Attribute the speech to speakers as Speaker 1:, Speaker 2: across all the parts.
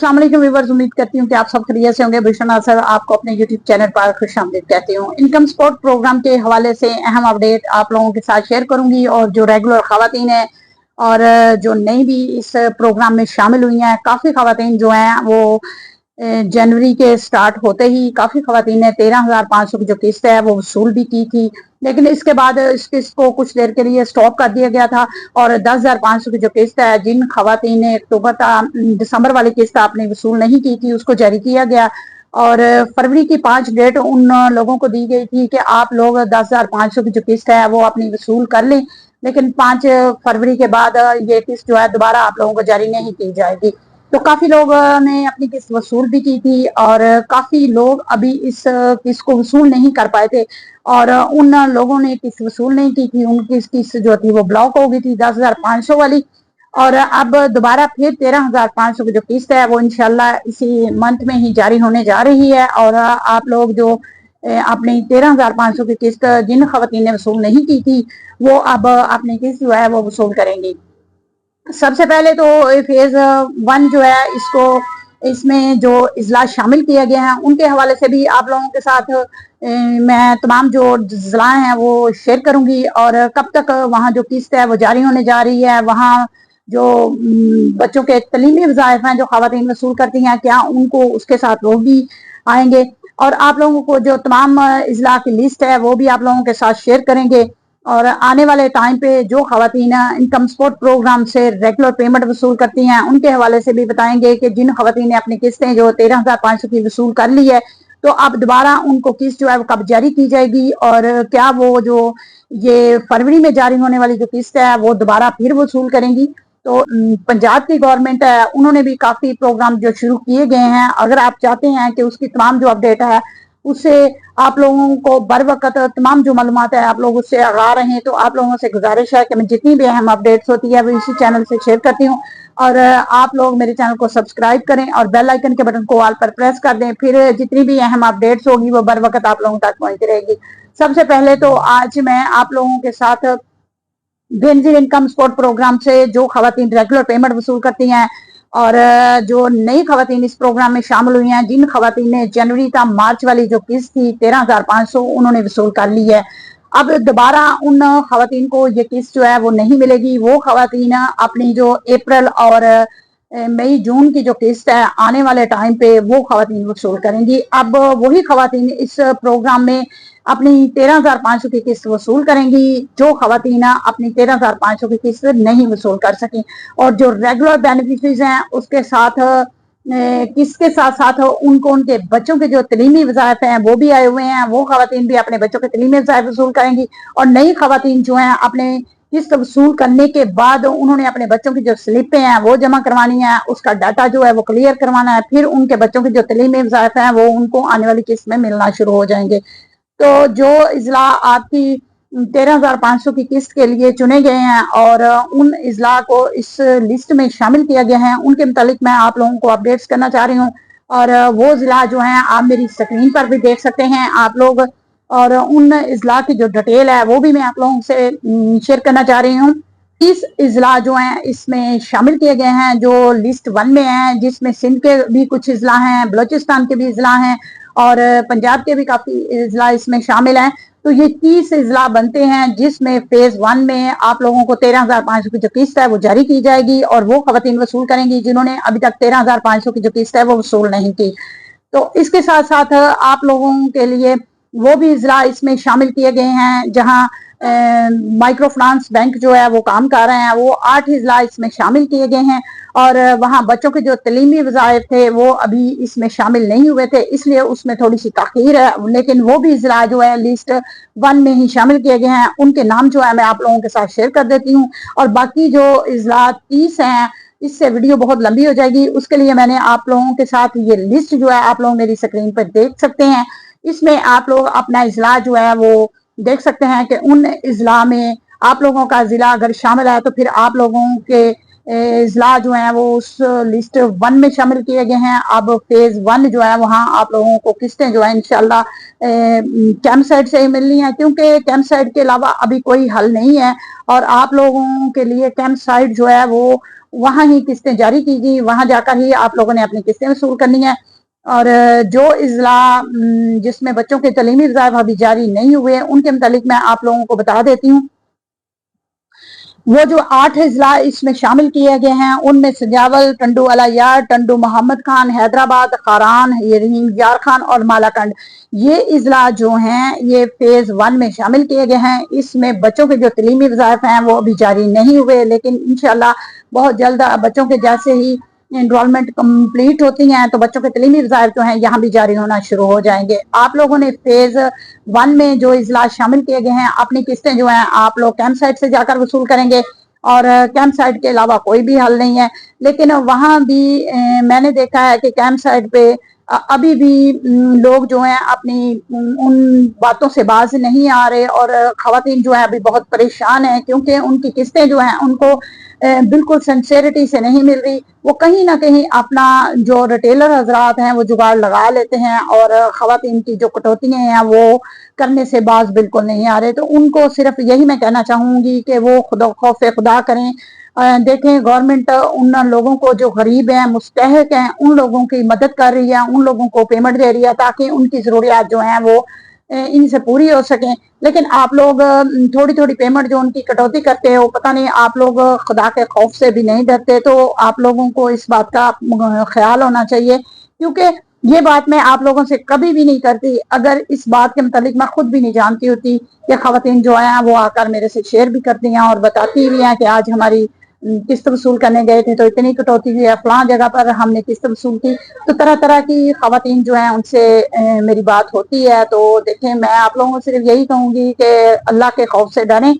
Speaker 1: अस्सलाम वालेकुम व्यूअर्स, उम्मीद करती हूँ कि आप सब खैरियत से होंगे। भूषण सर आपको अपने यूट्यूब चैनल पर खुशामदीद कहती हूँ। इनकम सपोर्ट प्रोग्राम के हवाले से अहम अपडेट आप लोगों के साथ शेयर करूंगी और जो रेगुलर खवातीन है और जो नई भी इस प्रोग्राम में शामिल हुई हैं, काफ़ी खवातीन जो हैं वो जनवरी के स्टार्ट होते ही काफ़ी खवातीन ने 13,500 की जो किस्त है वो वसूल भी की थी, लेकिन इसके बाद इस किस्त को कुछ देर के लिए स्टॉप कर दिया गया था और 10,500 की जो किस्त है, जिन खवातीन ने दिसंबर वाली किस्त आपने वसूल नहीं की थी, उसको जारी किया गया और फरवरी की 5 डेट उन लोगों को दी गई थी कि आप लोग 10,500 की जो किस्त है वो अपनी वसूल कर लें, लेकिन 5 फरवरी के बाद ये किस्त जो है दोबारा आप लोगों को जारी नहीं की जाएगी। तो काफी लोग ने अपनी किस्त वसूल भी की थी और काफी लोग अभी इस किस्त को वसूल नहीं कर पाए थे और उन लोगों ने किस्त वसूल नहीं की थी, उनकी किस्त जो थी वो ब्लॉक हो गई थी 10,500 वाली। और अब दोबारा फिर 13,500 की जो किस्त है वो इंशाल्लाह इसी मंथ में ही जारी होने जा रही है और आप लोग जो अपनी 13,500 की किस्त जिन खवातीन ने वसूल नहीं की थी वो अब अपनी किस्त जो है वो वसूल करेंगी। सबसे पहले तो फेज 1 जो है इसको इसमें जो इजलास शामिल किया गया है उनके हवाले से भी आप लोगों के साथ मैं तमाम जो जिला हैं वो शेयर करूंगी और कब तक वहाँ जो किस्त है वो जारी होने जा रही है, वहाँ जो बच्चों के तलीमी वज़ाइफ हैं जो खवातीन वसूल करती हैं, क्या उनको उसके साथ लोग भी आएंगे और आप लोगों को जो तमाम इजला की लिस्ट है वो भी आप लोगों के साथ शेयर करेंगे और आने वाले टाइम पे जो खवातीन इनकम सपोर्ट प्रोग्राम से रेगुलर पेमेंट वसूल करती हैं उनके हवाले से भी बताएंगे कि जिन खवातीन ने अपनी किस्तें जो 13,500 की वसूल कर ली है तो अब दोबारा उनको किस्त जो है वो कब जारी की जाएगी और क्या वो जो ये फरवरी में जारी होने वाली जो किस्त है वो दोबारा फिर वसूल करेंगी। तो पंजाब की गवर्नमेंट है उन्होंने भी काफी प्रोग्राम जो शुरू किए गए हैं, अगर आप चाहते हैं कि उसकी तमाम जो अपडेट है उससे आप लोगों को बर वक्त तमाम जो मालूमात है आप लोग उससे आगा रहे हैं, तो आप लोगों से गुजारिश है कि मैं जितनी भी अहम अपडेट्स होती है वो इसी चैनल से शेयर करती हूँ और आप लोग मेरे चैनल को सब्सक्राइब करें और बेल आइकन के बटन को ऑल पर प्रेस कर दें, फिर जितनी भी अहम अपडेट्स होगी वो बर वक्त आप लोगों तक पहुंचती रहेगी। सबसे पहले तो आज मैं आप लोगों के साथ बेनजीर इनकम सपोर्ट प्रोग्राम से जो खवातीन रेगुलर पेमेंट वसूल करती हैं और जो नई खवातीन इस प्रोग्राम में शामिल हुई हैं, जिन खवातीन ने जनवरी का मार्च वाली जो किस्त थी 13,500 उन्होंने वसूल कर ली है, अब दोबारा उन खवातीन को ये किस्त जो है वो नहीं मिलेगी। वो खवातीन अपनी जो अप्रैल और मई जून की जो किस्त है आने वाले टाइम पे वो खवातीन वसूल करेंगी। अब वही खवातीन इस प्रोग्राम में अपनी 13,500 की किस्त वसूल करेंगी जो खवातीन अपनी 13,500 की किस्त नहीं वसूल कर सकी और जो रेगुलर बेनिफिशरीज हैं उसके साथ किसके साथ साथ उनको उनके बच्चों के जो तलीमी वज़ाइफ हैं वो भी आए हुए हैं, वो खवातीन भी अपने बच्चों के तलीमी वज़ाइफ वसूल करेंगी और नई खवातीन जो हैं अपने किस्त वसूल करने के बाद उन्होंने अपने बच्चों की जो स्लिपें हैं वो जमा करवानी है, उसका डाटा जो है वो क्लियर करवाना है, फिर उनके बच्चों की जो तलीमी वज़ाइफ हैं वो उनको आने वाली किस्त में मिलना शुरू हो जाएंगे। तो जो इजला आपकी 13,500 की किस्त के लिए चुने गए हैं और उन इजला को इस लिस्ट में शामिल किया गया है उनके मुतालिक मैं आप लोगों को अपडेट्स करना चाह रही हूँ और वो जिला जो है आप मेरी स्क्रीन पर भी देख सकते हैं आप लोग और उन इजला की जो डिटेल है वो भी मैं आप लोगों से शेयर करना चाह रही हूँ। 30 इजला जो हैं इसमें शामिल किए गए हैं जो लिस्ट 1 में है, जिसमें सिंध के भी कुछ इजला हैं, बलोचिस्तान के भी इजला हैं और पंजाब के भी काफी इजला इसमें शामिल हैं। तो ये 30 इजला बनते हैं जिसमें फेज 1 में आप लोगों को 13,500 की जो किस्त है वो जारी की जाएगी और वो खवातीन वसूल करेंगी जिन्होंने अभी तक 13,500 की जो किस्त है वो वसूल नहीं की। तो इसके साथ साथ आप लोगों के लिए वो भी इजला इसमें शामिल किए गए हैं जहां माइक्रो फाइनेंस बैंक जो है वो काम कर रहे हैं, वो 8 इजला इसमें शामिल किए गए हैं और वहाँ बच्चों के जो तलीमी वज़ाइफ थे वो अभी इसमें शामिल नहीं हुए थे, इसलिए उसमें थोड़ी सी ताख़ीर है, लेकिन वो भी इजला जो है लिस्ट 1 में ही शामिल किए गए हैं। उनके नाम जो है मैं आप लोगों के साथ शेयर कर देती हूँ और बाकी जो इजला 30 हैं इससे वीडियो बहुत लंबी हो जाएगी, उसके लिए मैंने आप लोगों के साथ ये लिस्ट जो है आप लोग मेरी स्क्रीन पर देख सकते हैं। इसमें आप लोग अपना इजला जो है वो देख सकते हैं कि उन इजला में आप लोगों का जिला अगर शामिल है तो फिर आप लोगों के इजला जो है वो उस लिस्ट 1 में शामिल किए गए हैं। अब फेज 1 जो है वहाँ आप लोगों को किस्तें जो है इंशाल्लाह कैंप साइड से ही मिलनी है, क्योंकि कैंप साइड के अलावा अभी कोई हल नहीं है और आप लोगों के लिए कैंप साइड जो है वो वहाँ ही किस्तें जारी की गई, वहाँ जाकर ही आप लोगों ने अपनी किस्तें वसूल करनी है। और जो इजला जिसमें बच्चों के तलीमी वज़ाइफ अभी जारी नहीं हुए उनके मुतालिक मैं आप लोगों को बता देती हूँ। वो जो 8 इजला इसमें शामिल किए गए हैं उनमें सजावल, टंडू अलायार, टंडू मोहम्मद खान, हैदराबाद, खारान, यार खान और मालाकंड, ये इजला जो हैं ये फेज 1 में शामिल किए गए हैं। इसमें बच्चों के जो तलीमी वज़ाइफ हैं वो अभी जारी नहीं हुए, लेकिन इंशाल्लाह बहुत जल्द बच्चों के जैसे ही एनरोलमेंट कंप्लीट होती हैं तो बच्चों के तलीमी वज़ाइफ जो हैं यहाँ भी जारी होना शुरू हो जाएंगे। आप लोगों ने फेज 1 में जो इजलास शामिल किए गए हैं अपनी किस्तें जो हैं आप लोग कैंप साइट से जाकर वसूल करेंगे और कैंप साइट के अलावा कोई भी हल नहीं है। लेकिन वहाँ भी मैंने देखा है कि कैंप साइट पे अभी भी लोग जो हैं अपनी उन बातों से बाज नहीं आ रहे और खवातीन जो है अभी बहुत परेशान है, क्योंकि उनकी किस्तें जो हैं उनको बिल्कुल सिंसेरिटी से नहीं मिल रही। वो कहीं ना कहीं अपना जो रिटेलर हजरात हैं वो जुगाड़ लगा लेते हैं और खवातीन की जो कटौतियां हैं वो करने से बाज बिल्कुल नहीं आ रहे। तो उनको सिर्फ यही मैं कहना चाहूंगी कि वो खुदा खौफ खुदा करें। देखें गवर्नमेंट उन लोगों को जो गरीब हैं, मुस्तहक हैं, उन लोगों की मदद कर रही है, उन लोगों को पेमेंट दे रही है ताकि उनकी जरूरियात जो हैं वो इनसे पूरी हो सके। लेकिन आप लोग थोड़ी थोड़ी पेमेंट जो उनकी कटौती करते हो, पता नहीं आप लोग खुदा के खौफ से भी नहीं डरते। तो आप लोगों को इस बात का ख्याल होना चाहिए, क्योंकि ये बात मैं आप लोगों से कभी भी नहीं करती अगर इस बात के मुतालिक मैं खुद भी नहीं जानती होती कि खवातीन जो है वो आकर मेरे से शेयर भी करती हैं और बताती भी हैं कि आज हमारी किस्त वसूल करने गए थे तो इतनी कटौती हुई है, फलां जगह पर हमने किस्त वसूल की। तो तरह तरह की खवातीन जो है उनसे मेरी बात होती है। तो देखें मैं आप लोगों से सिर्फ यही कहूंगी कि अल्लाह के खौफ से डरें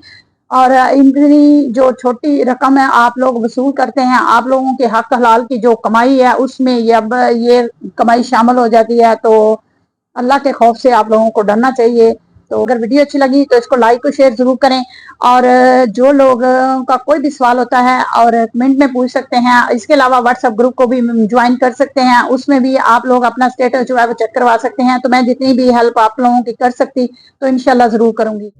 Speaker 1: और इतनी जो छोटी रकम है आप लोग वसूल करते हैं, आप लोगों के हक हलाल की जो कमाई है उसमें ये कमाई शामिल हो जाती है। तो अल्लाह के खौफ से आप लोगों को डरना चाहिए। तो अगर वीडियो अच्छी लगी तो इसको लाइक और शेयर जरूर करें और जो लोग का कोई भी सवाल होता है और कमेंट में पूछ सकते हैं। इसके अलावा व्हाट्सएप ग्रुप को भी ज्वाइन कर सकते हैं, उसमें भी आप लोग अपना स्टेटस जो है वो चेक करवा सकते हैं। तो मैं जितनी भी हेल्प आप लोगों की कर सकती तो इंशाल्लाह जरूर करूंगी।